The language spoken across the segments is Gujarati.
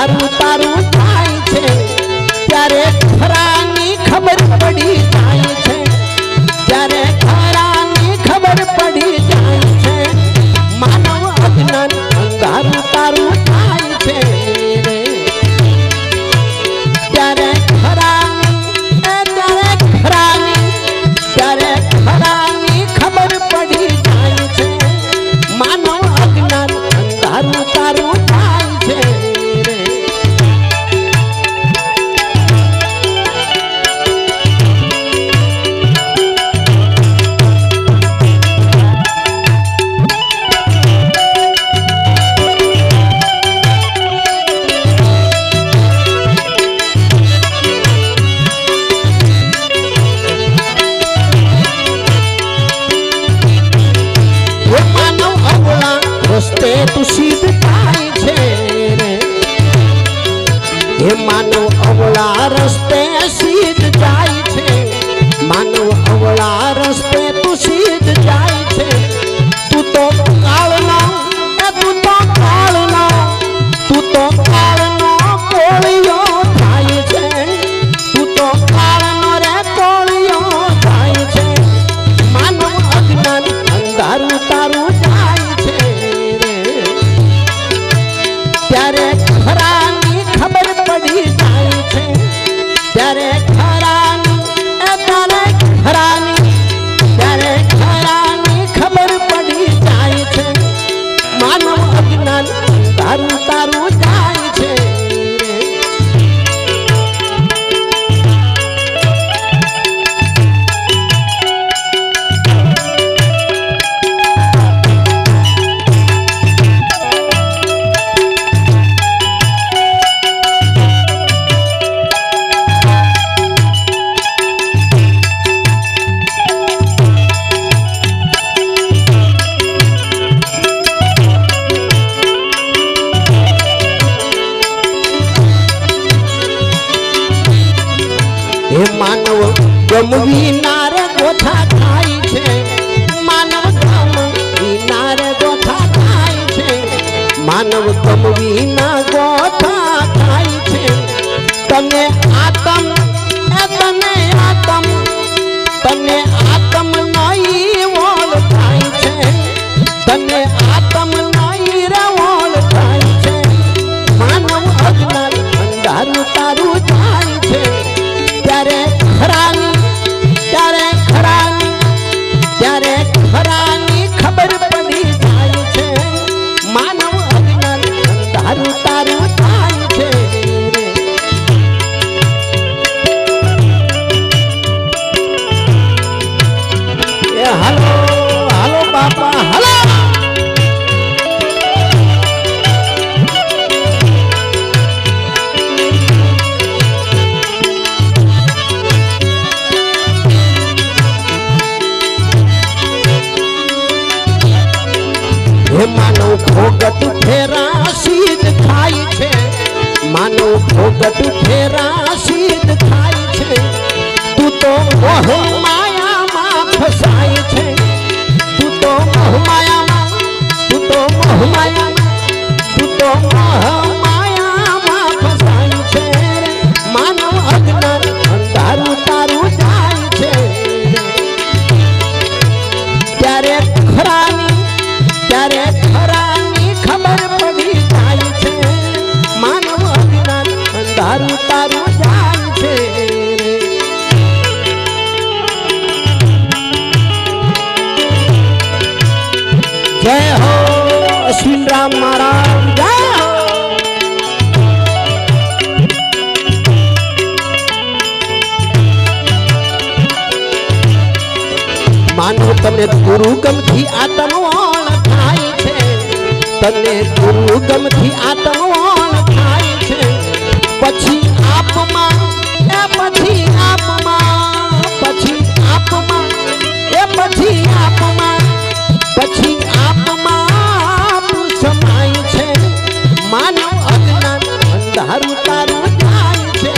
અંધારું તારું થાય છે ત્યારે ખરાની ખબર પડી જાય છે ત્યારે ખરાની ખબર પડી જાય છે માનવ અજ્ઞાન અંધારું તારું થાય છે ત્યારે ખરાની ખબર પડી જાય છે માનવ અજ્ઞાન અંધારું તારું થાય છે રસ્તે તું સીધ થાય છે હે માનવ અવળા રસ્તે સીધ જાય છે માનવ અવળા રસ્તે તું સીધ જાય છે તું તો કાળનો તું તો કાળનો તું તો કાળનો કોળિયો થાય છે તું તો કાળનો રે કોળિયો થાય છે માનવ અજ્ઞાન અંધારું તારું જાય છે ત્યારે ખરાની ખબર પડી જાય છે ત્યારે ખરાની ખબર પડી જાય છે માનવ અજ્ઞાન અંધારું તારું જાય છે હે માનવ ગમવી નાર ગોથા થાય છે માનવ ગમવી નાર ગોથા થાય છે માનવ ગમવી ના ગોથા થાય છે તને આતમ નઈ વોલ થાય છે તને આતમ નઈ રવોલ થાય છે માનવ અજ્ઞાન અંધારું તારું થાય છે ત્યારે ખરાની ખબર પડી જાય છે માનવ અજ્ઞાન અંધારું તારું થાય છે એ હાલો હાલો બાપા હાલો માનવ ભોગત ફેરા સીધ થાય છે માનવ ભોગત ફેરા સીધ થાય છે તું તો મોહ માયામાં ફસાય છે તું તો મોહ માયામાં ફસાય છે માનવ અજ્ઞાન અંધારું તારું જાય છે ત્યારે ખરાની ખબર પડી જાય છે માનવ અજ્ઞાન અંધારું તારું જાય છે જય હો અશ્વિનરામ મહારાજ જય હો માનવ તમને ગુરુગમથી આત્મવાણ થાય છે તને ગુરુગમથી આત્મવાણ થાય છે પછી આપમાં સમાય છે માનવ અજ્ઞાન અંધારું તારું જાય છે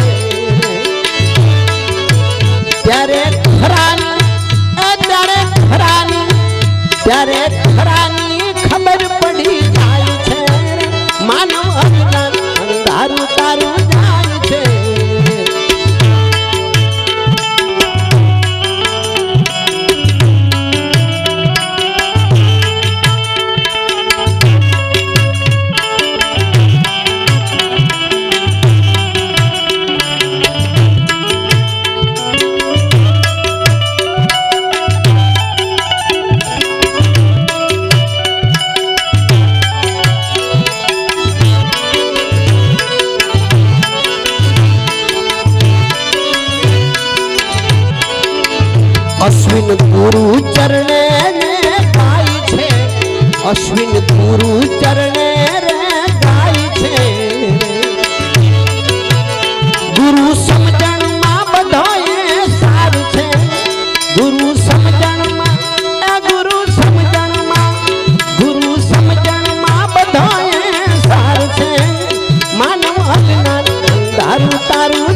ત્યારે ખરાની ખબર પડી જાય છે માનવ અશ્વિન ગુરુ ચરણે ને ગાય છે, અશ્વિન ગુરુ ચરણે રે ગાય છે। ગુરુ સમજણમાં બધોય સાર છે, ગુરુ સમજણમાં ગુરુ સમજણમાં બધોય સાર છે। માનવ અજ્ઞાન અંધારું તારું